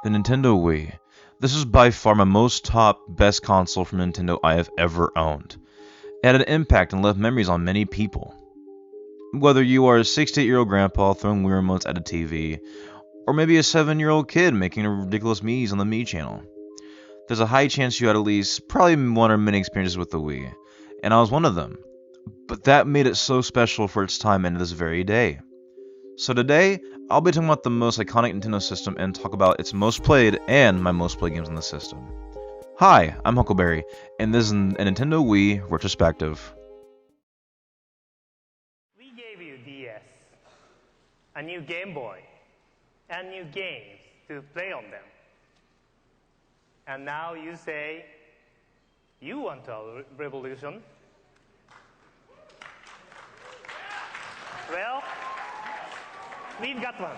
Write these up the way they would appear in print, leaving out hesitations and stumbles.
The Nintendo Wii. This is by far my most best console from Nintendo I have ever owned. It had an impact and left memories on many people. Whether you are a 68-year-old grandpa throwing Wii remotes at a TV, or maybe a 7-year-old kid making ridiculous Miis on the Mii channel, there's a high chance you had at least probably one or many experiences with the Wii, and I was one of them. But that made it so special for its time and to this very day. So today, I'll be talking about the most iconic Nintendo system and talk about its most played and my most played games on the system. Hi, I'm HuckleBerry, and this is a Nintendo Wii Retrospective. We gave you DS, a new Game Boy, and new games to play on them. And now you say, you want a revolution? Well, we've got one.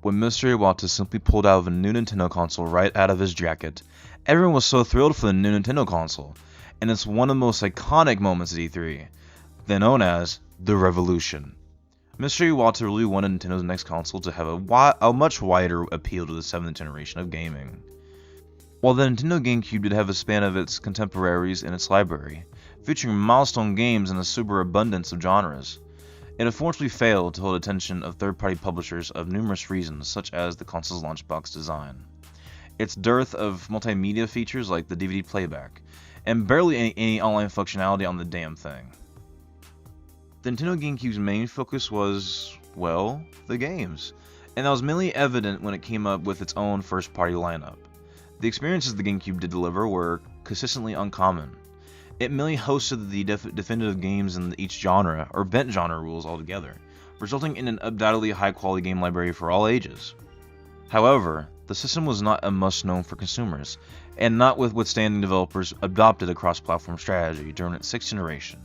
When Mr. Iwata simply pulled out of a new Nintendo console right out of his jacket, everyone was so thrilled for the new Nintendo console, and it's one of the most iconic moments at E3, then known as the Revolution. Mr. Iwata really wanted Nintendo's next console to have a much wider appeal to the 7th generation of gaming. While the Nintendo GameCube did have a span of its contemporaries in its library, featuring milestone games in a super abundance of genres, it unfortunately failed to hold attention of third-party publishers of numerous reasons, such as the console's launch box design, its dearth of multimedia features like the DVD playback, and barely any online functionality on the damn thing. The Nintendo GameCube's main focus was, well, the games, and that was mainly evident when it came up with its own first-party lineup. The experiences the GameCube did deliver were consistently uncommon. It mainly hosted the definitive games in each genre, or bent genre rules altogether, resulting in an undoubtedly high-quality game library for all ages. However, the system was not a must-know for consumers, and notwithstanding developers adopted a cross-platform strategy during its 6th generation.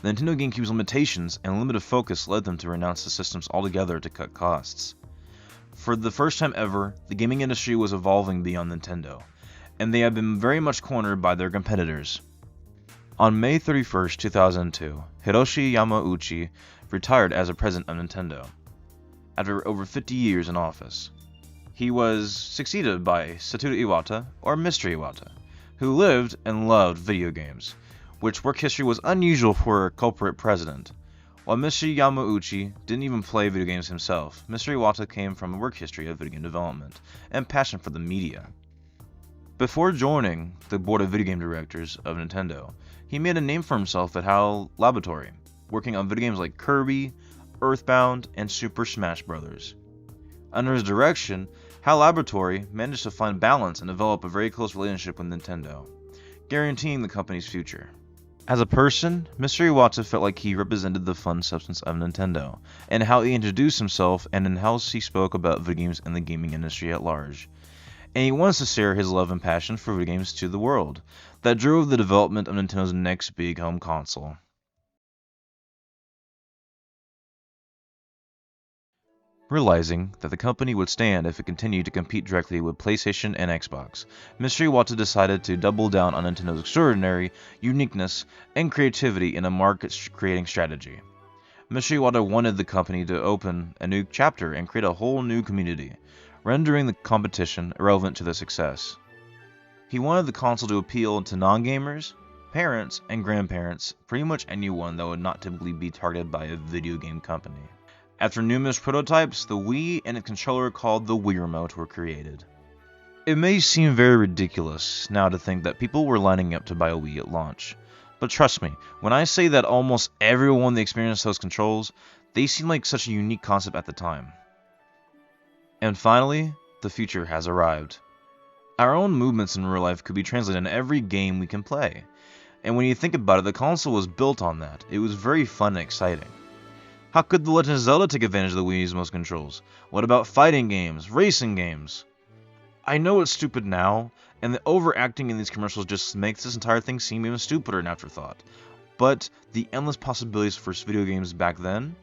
The Nintendo GameCube's limitations and limited focus led them to renounce the systems altogether to cut costs. For the first time ever, the gaming industry was evolving beyond Nintendo, and they had been very much cornered by their competitors. On May 31st, 2002, Hiroshi Yamauchi retired as a president of Nintendo, after over 50 years in office. He was succeeded by Satoru Iwata, or Mr. Iwata, who lived and loved video games, which work history was unusual for a corporate president. While Mr. Yamauchi didn't even play video games himself, Mr. Iwata came from a work history of video game development and passion for the media. Before joining the board of video game directors of Nintendo, he made a name for himself at HuckleBerry, working on video games like Kirby, Earthbound, and Super Smash Bros. Under his direction, HuckleBerry managed to find balance and develop a very close relationship with Nintendo, guaranteeing the company's future. As a person, Mr. Iwata felt like he represented the fun substance of Nintendo, and how he introduced himself and in how he spoke about video games and the gaming industry at large. And he wants to share his love and passion for video games to the world, that drove the development of Nintendo's next big home console. Realizing that the company would stand if it continued to compete directly with PlayStation and Xbox, Mr. Iwata decided to double down on Nintendo's extraordinary uniqueness and creativity in a market-creating strategy. Mr. Iwata wanted the company to open a new chapter and create a whole new community, rendering the competition irrelevant to their success. He wanted the console to appeal to non-gamers, parents, and grandparents, pretty much anyone that would not typically be targeted by a video game company. After numerous prototypes, the Wii and its controller called the Wii Remote were created. It may seem very ridiculous now to think that people were lining up to buy a Wii at launch, but trust me, when I say that almost everyone that experienced those controls, they seemed like such a unique concept at the time. And finally, the future has arrived. Our own movements in real life could be translated in every game we can play, and when you think about it, the console was built on that. It was very fun and exciting. How could The Legend of Zelda take advantage of the Wii's most controls? What about fighting games, racing games? I know it's stupid now, and the overacting in these commercials just makes this entire thing seem even stupider an afterthought. But the endless possibilities for video games back then,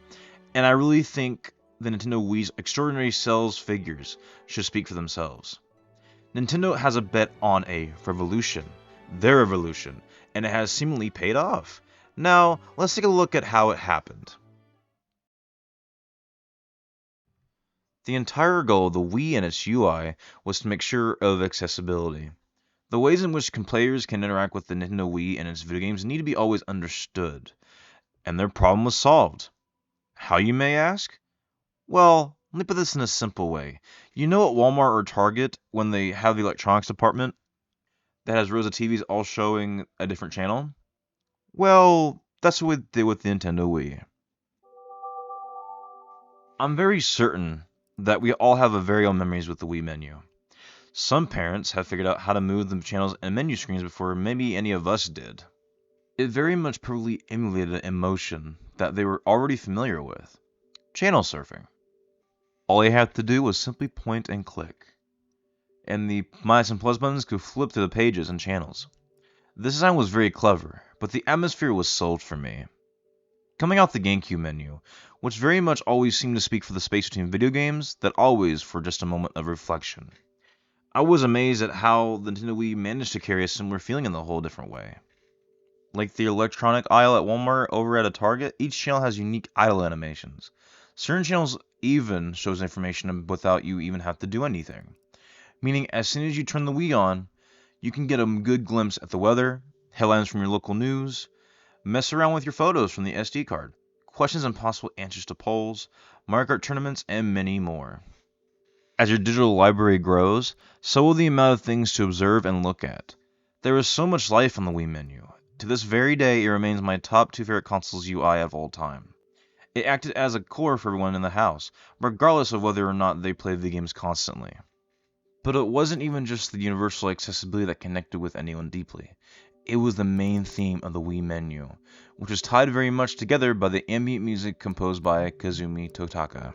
and I really think the Nintendo Wii's extraordinary sales figures should speak for themselves. Nintendo has a bet on a revolution, their revolution, and it has seemingly paid off. Now, let's take a look at how it happened. The entire goal of the Wii and its UI was to make sure of accessibility. The ways in which players can interact with the Nintendo Wii and its video games need to be always understood, and their problem was solved. How, you may ask? Well, let me put this in a simple way. You know at Walmart or Target, when they have the electronics department that has rows of TVs all showing a different channel? Well, that's what we did with the Nintendo Wii. I'm very certain that we all have a very own memories with the Wii menu. Some parents have figured out how to move the channels and menu screens before maybe any of us did. It very much perfectly emulated an emotion that they were already familiar with: channel surfing. All you had to do was simply point and click, and the minus and plus buttons could flip through the pages and channels. This design was very clever, but the atmosphere was sold for me. Coming out the GameCube menu, which very much always seemed to speak for the space between video games, that always for just a moment of reflection. I was amazed at how the Nintendo Wii managed to carry a similar feeling in a whole different way. Like the electronic aisle at Walmart over at a Target, each channel has unique idle animations. Certain channels even shows information without you even have to do anything. Meaning, as soon as you turn the Wii on, you can get a good glimpse at the weather, headlines from your local news, mess around with your photos from the SD card, questions and possible answers to polls, Mario Kart tournaments, and many more. As your digital library grows, so will the amount of things to observe and look at. There is so much life on the Wii menu. To this very day, it remains my top 2 favorite console's UI of all time. It acted as a core for everyone in the house, regardless of whether or not they played the games constantly. But it wasn't even just the universal accessibility that connected with anyone deeply. It was the main theme of the Wii menu, which was tied very much together by the ambient music composed by Kazumi Totaka.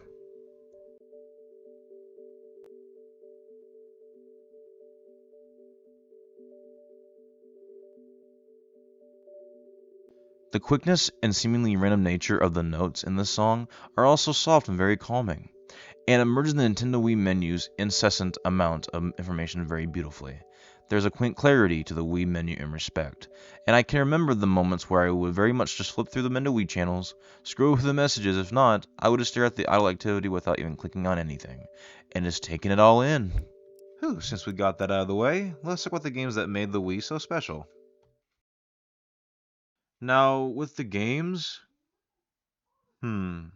The quickness and seemingly random nature of the notes in this song are also soft and very calming, and it merges the Nintendo Wii menu's incessant amount of information very beautifully. There's a quaint clarity to the Wii menu in respect, and I can remember the moments where I would very much just flip through the Nintendo Wii channels, scroll through the messages. If not, I would just stare at the idle activity without even clicking on anything, and just taking it all in. Whew, since we got that out of the way, let's talk about the games that made the Wii so special. Now, with the games, well,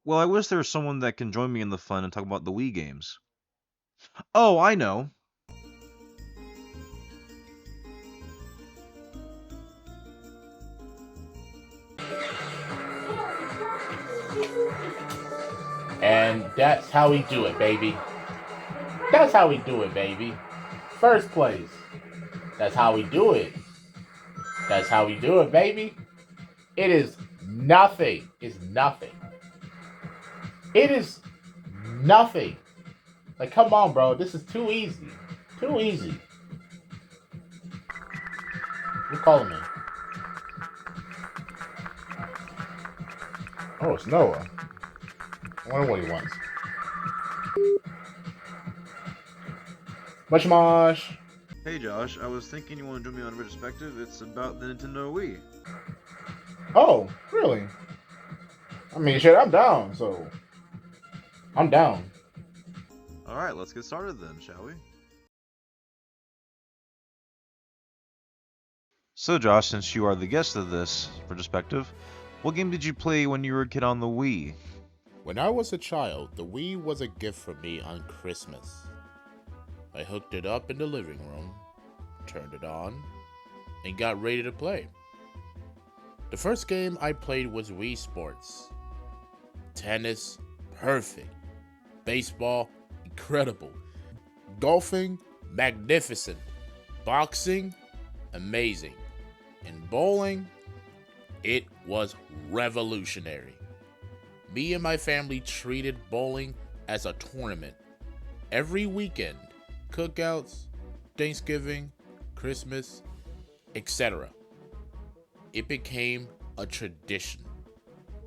I wish there was someone that can join me in the fun and talk about the Wii games. Oh, I know. And that's how we do it, baby. That's how we do it, baby. First place. That's how we do it. That's how we do it, baby. It is nothing. It's nothing. It is nothing. Like, come on, bro. This is too easy. Too easy. Who's calling me? Oh, it's Noah. I wonder what he wants. Much mosh. Hey Josh, I was thinking you want to join me on Retrospective. It's about the Nintendo Wii. Oh, really? I mean, shit, I'm down, so. I'm down. Alright, let's get started then, shall we? So Josh, since you are the guest of this Retrospective, what game did you play when you were a kid on the Wii? When I was a child, the Wii was a gift for me on Christmas. I hooked it up in the living room, turned it on, and got ready to play. The first game I played was Wii Sports. Tennis, perfect. Baseball, incredible. Golfing, magnificent. Boxing, amazing. And bowling, it was revolutionary. Me and my family treated bowling as a tournament. Every weekend, cookouts, Thanksgiving, Christmas, etc. It became a tradition,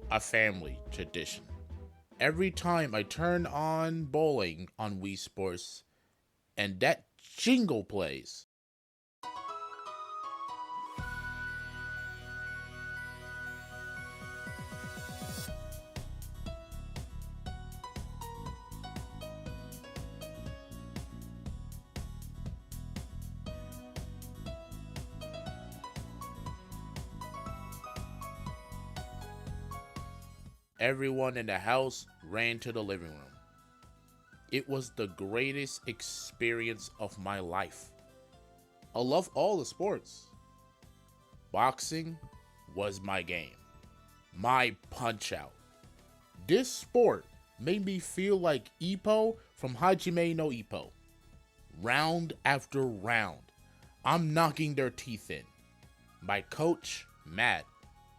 a family tradition. Every time I turn on bowling on Wii Sports and that jingle plays, Everyone in the house ran to the living room. It was the greatest experience of my life. I love all the sports. Boxing was my game, my punch out. This sport made me feel like Ippo from Hajime no Ippo. Round after round, I'm knocking their teeth in. My coach, Matt,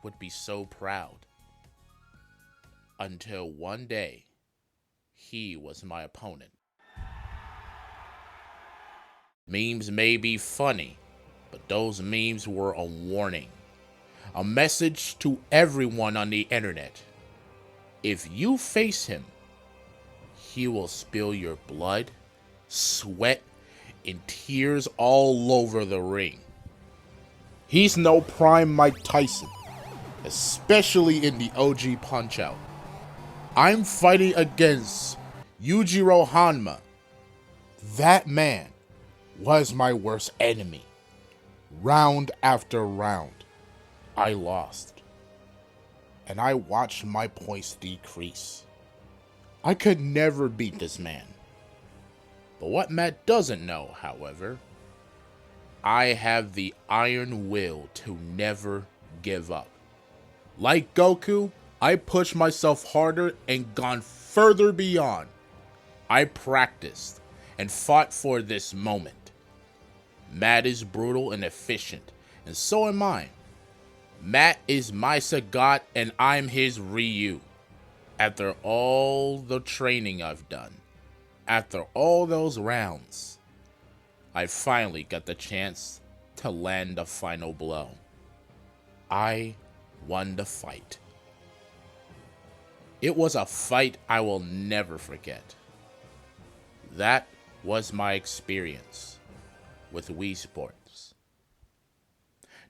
would be so proud. Until one day, he was my opponent. Memes may be funny, but those memes were a warning. A message to everyone on the internet. If you face him, he will spill your blood, sweat, and tears all over the ring. He's no prime Mike Tyson, especially in the OG Punch-Out. I'm fighting against Yujiro Hanma. That man was my worst enemy. Round after round, I lost. And I watched my points decrease. I could never beat this man. But what Matt doesn't know, however, I have the iron will to never give up. Like Goku, I pushed myself harder and gone further beyond. I practiced and fought for this moment. Matt is brutal and efficient, and so am I. Matt is my Sagat and I'm his Ryu. After all the training I've done, after all those rounds, I finally got the chance to land the final blow. I won the fight. It was a fight I will never forget. That was my experience with Wii Sports.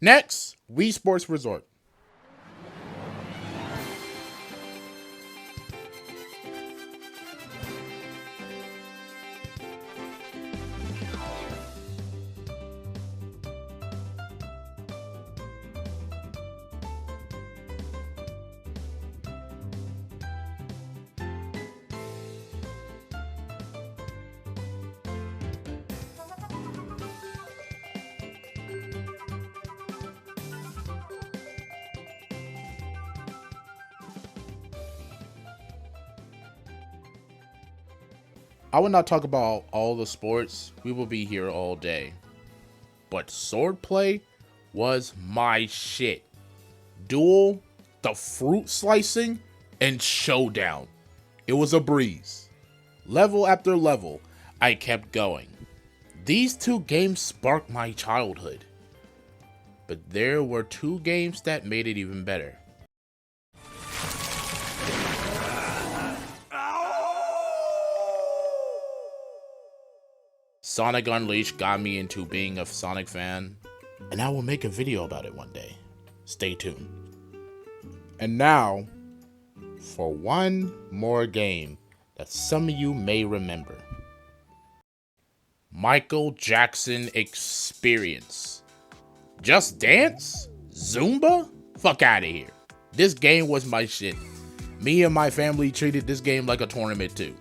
Next, Wii Sports Resort. I will not talk about all the sports. We will be here all day. But swordplay was my shit. Duel, the fruit slicing, and showdown. It was a breeze. Level after level, I kept going. These two games sparked my childhood. But there were two games that made it even better. Sonic Unleashed got me into being a Sonic fan, and I will make a video about it one day. Stay tuned. And now, for one more game that some of you may remember. Michael Jackson Experience. Just Dance? Zumba? Fuck out of here. This game was my shit. Me and my family treated this game like a tournament too.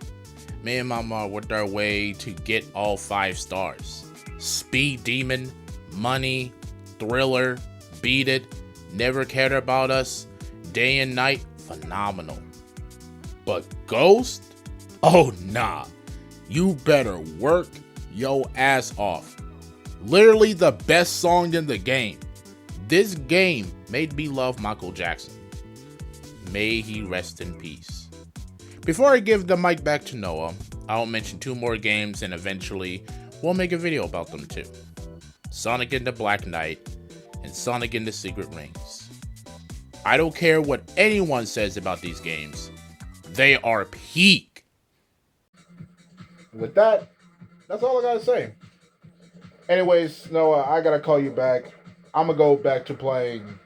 Me and Mama worked our way to get all 5 stars. Speed Demon, Money, Thriller, Beat It, Never Cared About Us, Day and Night, phenomenal. But Ghost? Oh nah. You better work your ass off. Literally the best song in the game. This game made me love Michael Jackson. May he rest in peace. Before I give the mic back to Noah, I'll mention 2 more games and eventually we'll make a video about them too. Sonic and the Black Knight and Sonic and the Secret Rings. I don't care what anyone says about these games. They are peak. With that, that's all I gotta say. Anyways, Noah, I gotta call you back. I'm gonna go back to playing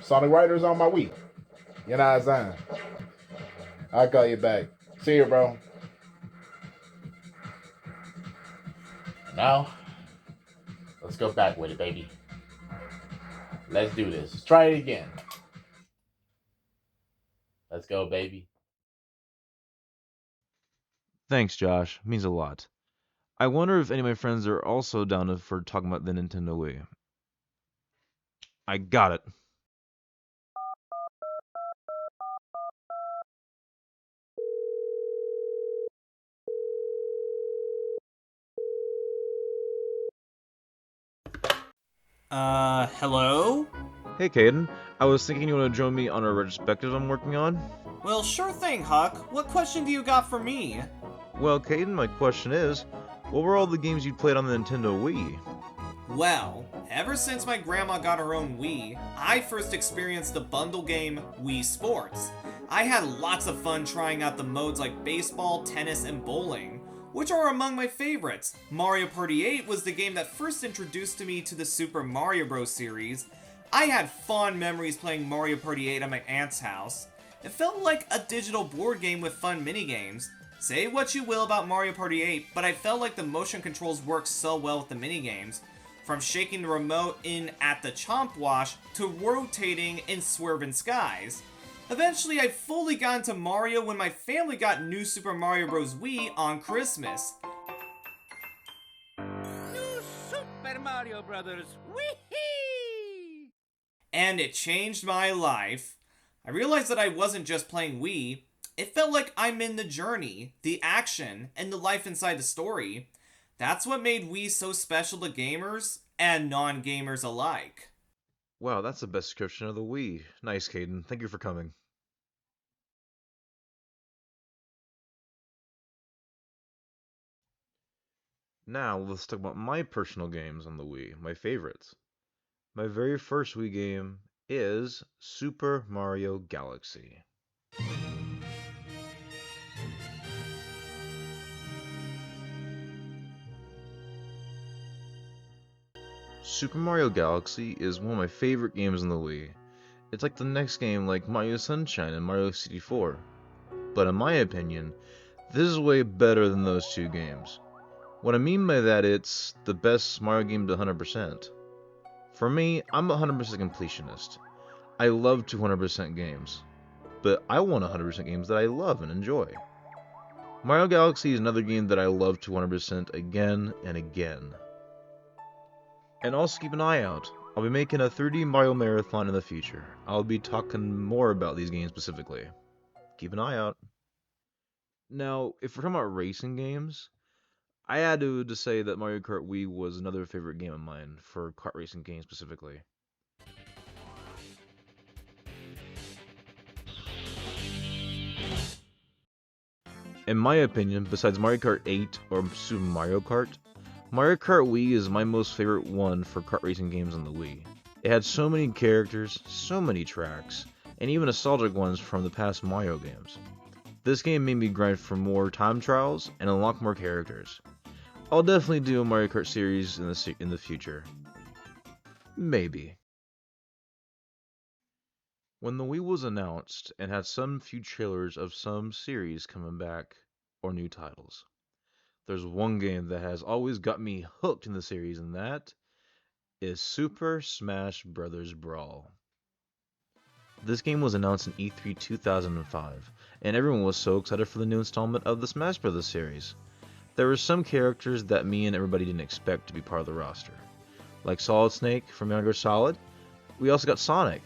Sonic Riders on my Wii. You know what I'm saying? I'll call you back. See you, bro. Now, let's go back with it, baby. Let's do this. Let's try it again. Let's go, baby. Thanks, Josh. Means a lot. I wonder if any of my friends are also down for talking about the Nintendo Wii. I got it. Hello? Hey, Kayden. I was thinking you want to join me on a retrospective I'm working on? Well, sure thing, Huck. What question do you got for me? Well, Kayden, my question is, what were all the games you played on the Nintendo Wii? Well, ever since my grandma got her own Wii, I first experienced the bundle game Wii Sports. I had lots of fun trying out the modes like baseball, tennis, and bowling, which are among my favorites. Mario Party 8 was the game that first introduced me to the Super Mario Bros. Series. I had fond memories playing Mario Party 8 at my aunt's house. It felt like a digital board game with fun minigames. Say what you will about Mario Party 8, but I felt like the motion controls worked so well with the minigames. From shaking the remote in at the Chomp Wash to rotating in Swervin' Skies. Eventually, I fully got into Mario when my family got New Super Mario Bros. Wii on Christmas. New Super Mario Brothers. Whee! And it changed my life. I realized that I wasn't just playing Wii. It felt like I'm in the journey, the action, and the life inside the story. That's what made Wii so special to gamers and non-gamers alike. Wow, that's the best description of the Wii. Nice, Kayden. Thank you for coming. Now, let's talk about my personal games on the Wii, my favorites. My very first Wii game is Super Mario Galaxy. Super Mario Galaxy is one of my favorite games on the Wii. It's like the next game like Mario Sunshine and Mario 64. But in my opinion, this is way better than those two games. What I mean by that, it's the best Mario game to 100%. For me, I'm a 100% completionist. I love 200% games, but I want 100% games that I love and enjoy. Mario Galaxy is another game that I love 200% again and again. And also keep an eye out. I'll be making a 3D Mario Marathon in the future. I'll be talking more about these games specifically. Keep an eye out. Now, if we're talking about racing games, I had to say that Mario Kart Wii was another favorite game of mine for kart racing games specifically. In my opinion, besides Mario Kart 8 or Super Mario Kart, Mario Kart Wii is my most favorite one for kart racing games on the Wii. It had so many characters, so many tracks, and even nostalgic ones from the past Mario games. This game made me grind for more time trials and unlock more characters. I'll definitely do a Mario Kart series in the future. Maybe. When the Wii was announced and had some few trailers of some series coming back or new titles, there's one game that has always got me hooked in the series, and that is Super Smash Bros. Brawl. This game was announced in E3 2005, and everyone was so excited for the new installment of the Smash Bros. Series. There were some characters that me and everybody didn't expect to be part of the roster, like Solid Snake from Metal Gear Solid. We also got Sonic,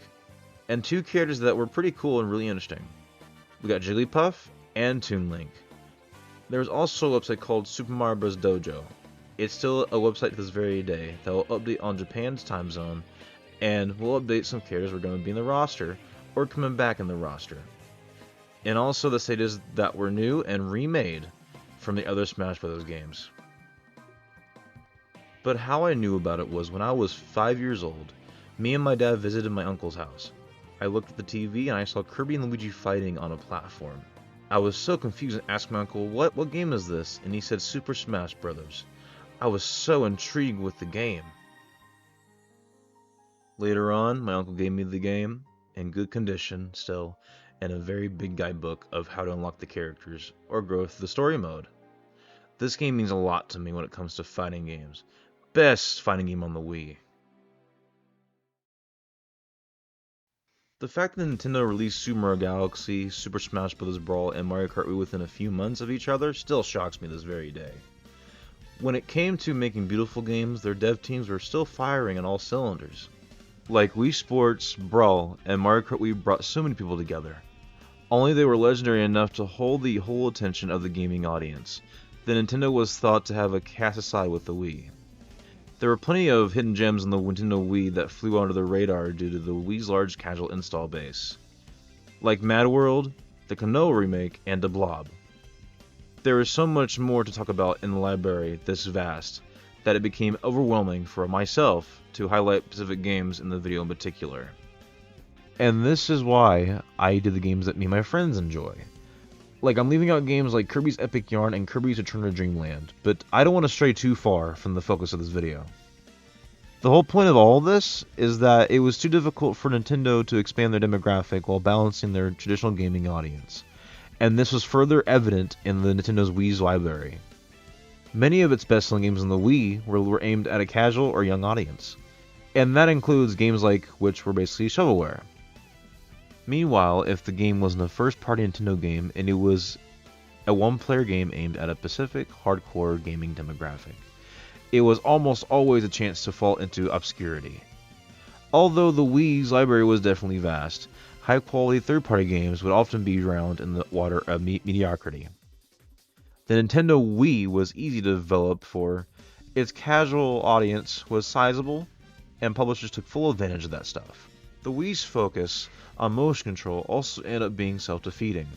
and two characters that were pretty cool and really interesting. We got Jigglypuff and Toon Link. There was also a website called Super Mario Bros. Dojo. It's still a website to this very day that will update on Japan's time zone, and will update some characters we're going to be in the roster, or coming back in the roster. And also the stages that were new and remade from the other Smash Bros. Games. But how I knew about it was when I was 5 years old, me and my dad visited my uncle's house. I looked at the TV and I saw Kirby and Luigi fighting on a platform. I was so confused and asked my uncle, what game is this? And he said Super Smash Bros. I was so intrigued with the game. Later on, my uncle gave me the game, in good condition still, and a very big guidebook of how to unlock the characters, or go through the story mode. This game means a lot to me when it comes to fighting games. Best fighting game on the Wii. The fact that Nintendo released Super Mario Galaxy, Super Smash Bros. Brawl, and Mario Kart Wii within a few months of each other still shocks me this very day. When it came to making beautiful games, their dev teams were still firing on all cylinders. Like Wii Sports, Brawl, and Mario Kart Wii brought so many people together. Only they were legendary enough to hold the whole attention of the gaming audience. Then Nintendo was thought to have a cast aside with the Wii. There were plenty of hidden gems in the Nintendo Wii that flew under the radar due to the Wii's large casual install base, like Mad World, the Kanoa remake, and The Blob. There is so much more to talk about in the library this vast that it became overwhelming for myself to highlight specific games in the video in particular. And this is why I do the games that me and my friends enjoy. Like, I'm leaving out games like Kirby's Epic Yarn and Kirby's Return to Dreamland, but I don't want to stray too far from the focus of this video. The whole point of all this is that it was too difficult for Nintendo to expand their demographic while balancing their traditional gaming audience, and this was further evident in the Nintendo's Wii's library. Many of its best-selling games on the Wii were aimed at a casual or young audience, and that includes games like which were basically shovelware. Meanwhile, if the game wasn't a first-party Nintendo game and it was a one-player game aimed at a specific hardcore gaming demographic, it was almost always a chance to fall into obscurity. Although the Wii's library was definitely vast, high-quality third-party games would often be drowned in the water of mediocrity. The Nintendo Wii was easy to develop for its casual audience was sizable, and publishers took full advantage of that stuff. The Wii's focus on motion control also ended up being self-defeating.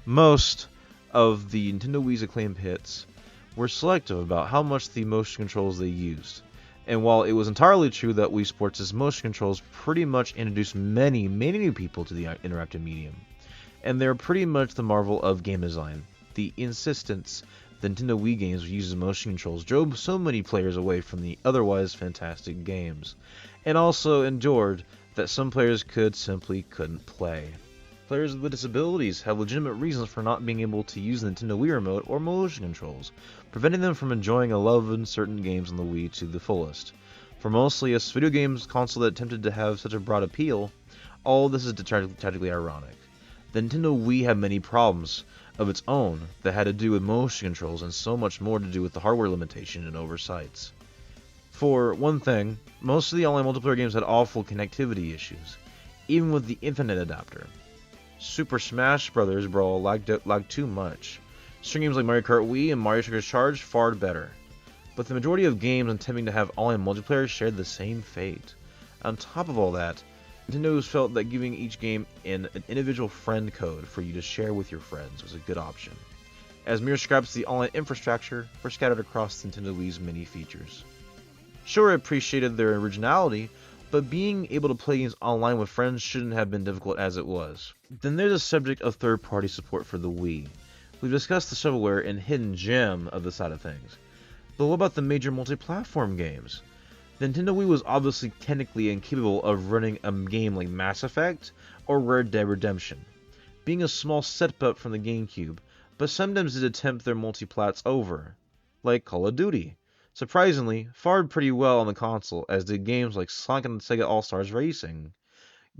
Most of the Nintendo Wii's acclaimed hits were selective about how much the motion controls they used. And while it was entirely true that Wii Sports' motion controls pretty much introduced many new people to the interactive medium, and they're pretty much the marvel of game design, the insistence the Nintendo Wii games using motion controls drove so many players away from the otherwise fantastic games, and also endured that some players couldn't play. Players with disabilities have legitimate reasons for not being able to use the Nintendo Wii Remote or motion controls, preventing them from enjoying a love in certain games on the Wii to the fullest. For mostly a video games console that attempted to have such a broad appeal, all of this is tragically ironic. The Nintendo Wii had many problems of its own that had to do with motion controls and so much more to do with the hardware limitation and oversights. For one thing, most of the online multiplayer games had awful connectivity issues, even with the Infinite adapter. Super Smash Bros. Brawl lagged too much. String games like Mario Kart Wii and Mario Strikers Charge fared better. But the majority of games attempting to have online multiplayer shared the same fate. On top of all that, Nintendo felt that giving each game an individual friend code for you to share with your friends was a good option, as mere scraps of the online infrastructure were scattered across Nintendo Wii's many features. Sure, I appreciated their originality, but being able to play games online with friends shouldn't have been difficult as it was. Then there's a subject of third-party support for the Wii. We've discussed the shovelware and hidden gem of this side of things, but what about the major multi-platform games? The Nintendo Wii was obviously technically incapable of running a game like Mass Effect or Red Dead Redemption, being a small step up from the GameCube, but sometimes did attempt their multiplats over, like Call of Duty. Surprisingly, fared pretty well on the console, as did games like Sonic and Sega All-Stars Racing.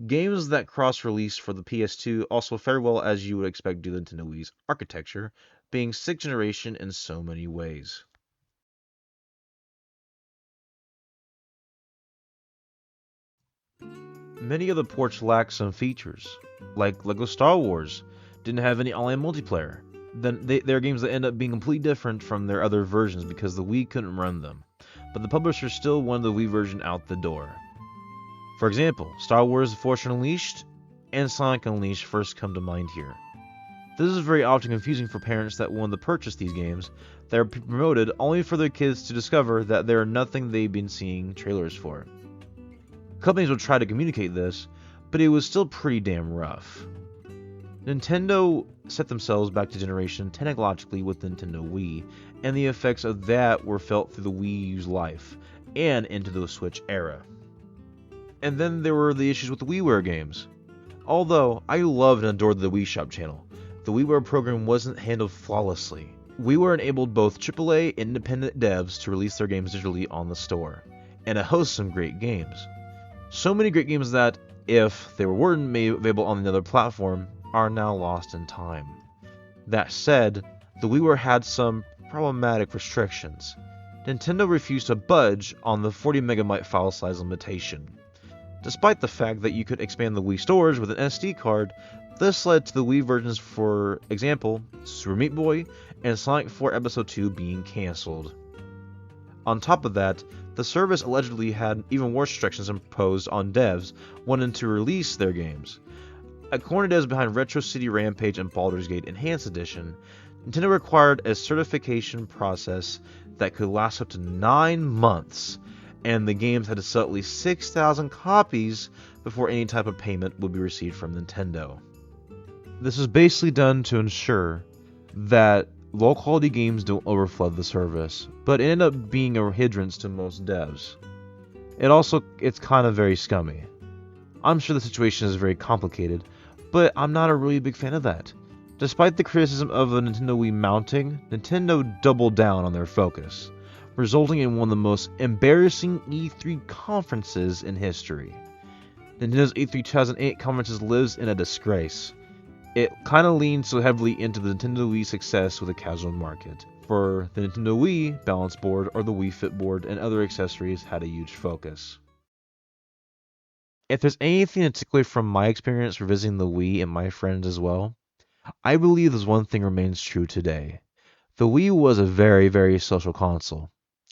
Games that cross-released for the PS2 also fared well as you would expect due to Nintendo Wii's architecture, being 6th generation in so many ways. Many of the ports lacked some features, like LEGO Star Wars didn't have any online multiplayer. Then there are games that end up being completely different from their other versions because the Wii couldn't run them, but the publisher still wanted the Wii version out the door. For example, Star Wars The Force Unleashed and Sonic Unleashed first come to mind here. This is very often confusing for parents that want to purchase these games that are promoted only for their kids to discover that they are nothing they've been seeing trailers for. Companies would try to communicate this, but it was still pretty damn rough. Nintendo set themselves back to generation technologically with the Nintendo Wii, and the effects of that were felt through the Wii U's life, and into the Switch era. And then there were the issues with the WiiWare games. Although I loved and adored the Wii Shop channel, the WiiWare program wasn't handled flawlessly. WiiWare enabled both AAA and independent devs to release their games digitally on the store, and it hosts some great games. So many great games that, if they weren't made available on another platform, are now lost in time. That said, the WiiWare had some problematic restrictions. Nintendo refused to budge on the 40 MB file size limitation. Despite the fact that you could expand the Wii storage with an SD card, this led to the Wii versions, for example, Super Meat Boy and Sonic 4 Episode 2 being cancelled. On top of that, the service allegedly had even worse restrictions imposed on devs wanting to release their games. According to devs behind Retro City Rampage and Baldur's Gate Enhanced Edition, Nintendo required a certification process that could last up to 9 months, and the games had to sell at least 6,000 copies before any type of payment would be received from Nintendo. This is basically done to ensure that low-quality games don't overflood the service, but it ended up being a hindrance to most devs. It's kind of very scummy. I'm sure the situation is very complicated, but I'm not a really big fan of that. Despite the criticism of the Nintendo Wii mounting, Nintendo doubled down on their focus, resulting in one of the most embarrassing E3 conferences in history. Nintendo's E3 2008 conferences lives in a disgrace. It kind of leans so heavily into the Nintendo Wii success with the casual market. For the Nintendo Wii, balance board or the Wii Fit board and other accessories had a huge focus. If there's anything to take away from my experience revisiting the Wii and my friends as well, I believe there's one thing remains true today. The Wii was a very, very social console.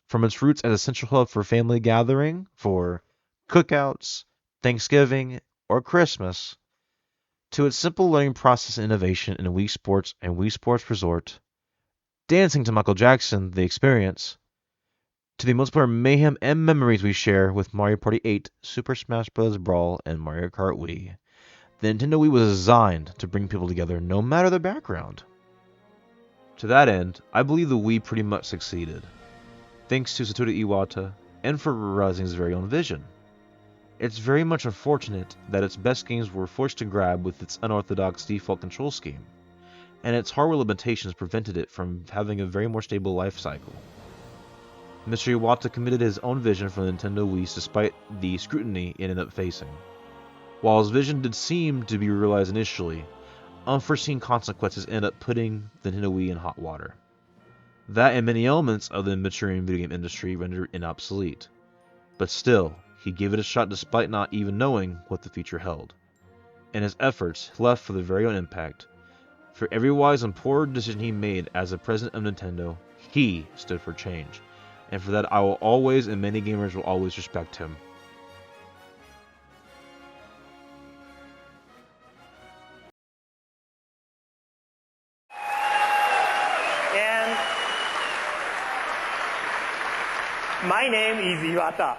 From its roots as a central hub for family gathering, for cookouts, Thanksgiving, or Christmas, to its simple learning process and innovation in Wii Sports and Wii Sports Resort, dancing to Michael Jackson, The Experience, to the multiplayer mayhem and memories we share with Mario Party 8, Super Smash Bros. Brawl, and Mario Kart Wii. The Nintendo Wii was designed to bring people together no matter their background. To that end, I believe the Wii pretty much succeeded, thanks to Satoru Iwata and for realizing his very own vision. It's very much unfortunate that its best games were forced to grab with its unorthodox default control scheme, and its hardware limitations prevented it from having a very more stable life cycle. Mr. Iwata committed his own vision for the Nintendo Wii despite the scrutiny it ended up facing. While his vision did seem to be realized initially, unforeseen consequences ended up putting the Nintendo Wii in hot water. That and many elements of the maturing video game industry rendered it obsolete. But still, he gave it a shot despite not even knowing what the future held. And his efforts left for their very own impact. For every wise and poor decision he made as the president of Nintendo, he stood for change. And for that I will always, and many gamers will always, respect him. And my name is Iwata.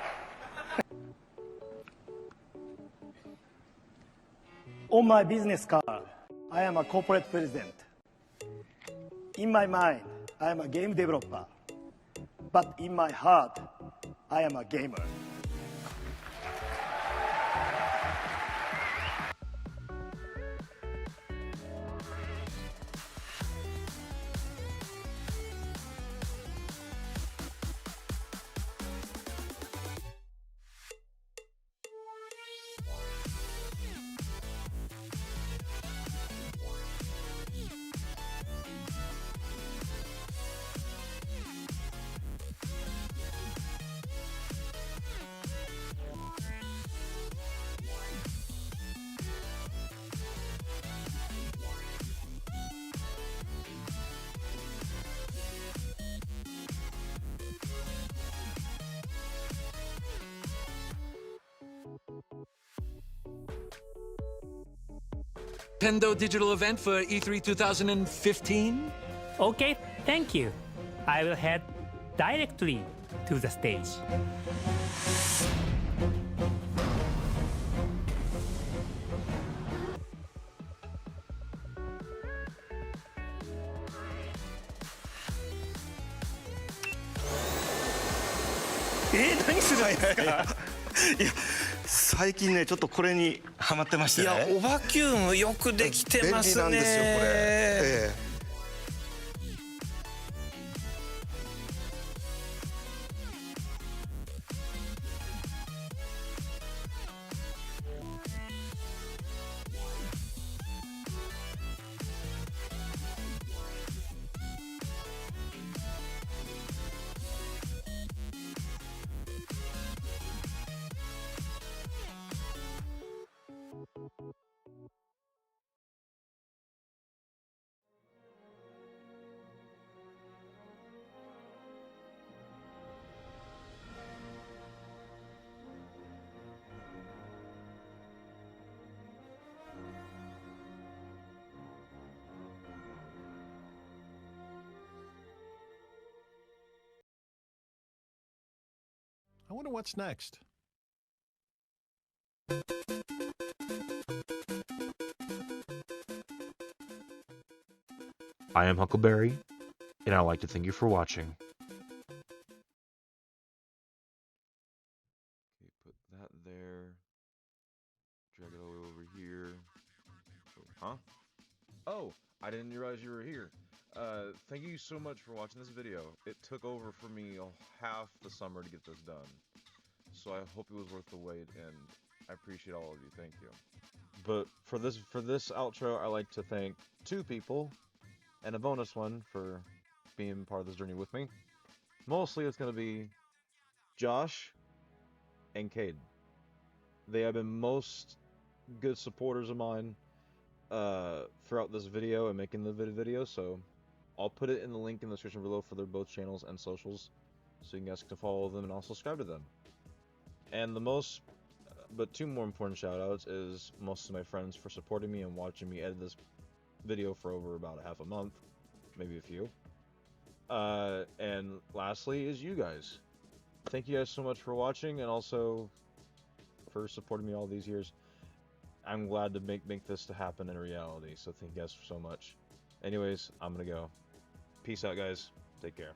On my business card, I am a corporate president. In my mind, I am a game developer. But in my heart, I am a gamer. Nintendo digital event for E3 2015? Okay, thank you. I will head directly to the stage. Eh, 何するんですか。いや、最近ね、ちょっとこれにハマってましてね。いや、オバキュームよくできてますね。便利なんですよ、これ。I wonder what's next. I am HuckleBerry, and I'd like to thank you for watching. Okay, put that there. Drag it all the way over here. Huh? Oh, I didn't realize you were here. Thank you so much for watching this video. It took over for me half the summer to get this done. So I hope it was worth the wait, and I appreciate all of you. Thank you. But for this outro, I like to thank 2 people, and a bonus one for being part of this journey with me. Mostly it's going to be Josh and Kayden. They have been most good supporters of mine throughout this video and making the video, so I'll put it in the link in the description below for their both channels and socials, so you guys can follow them and also subscribe to them. And but 2 more important shoutouts is most of my friends for supporting me and watching me edit this video for over about half a month, maybe a few. And lastly is you guys. Thank you guys so much for watching and also for supporting me all these years. I'm glad to make this to happen in reality, so thank you guys so much. Anyways, I'm gonna go. Peace out, guys. Take care.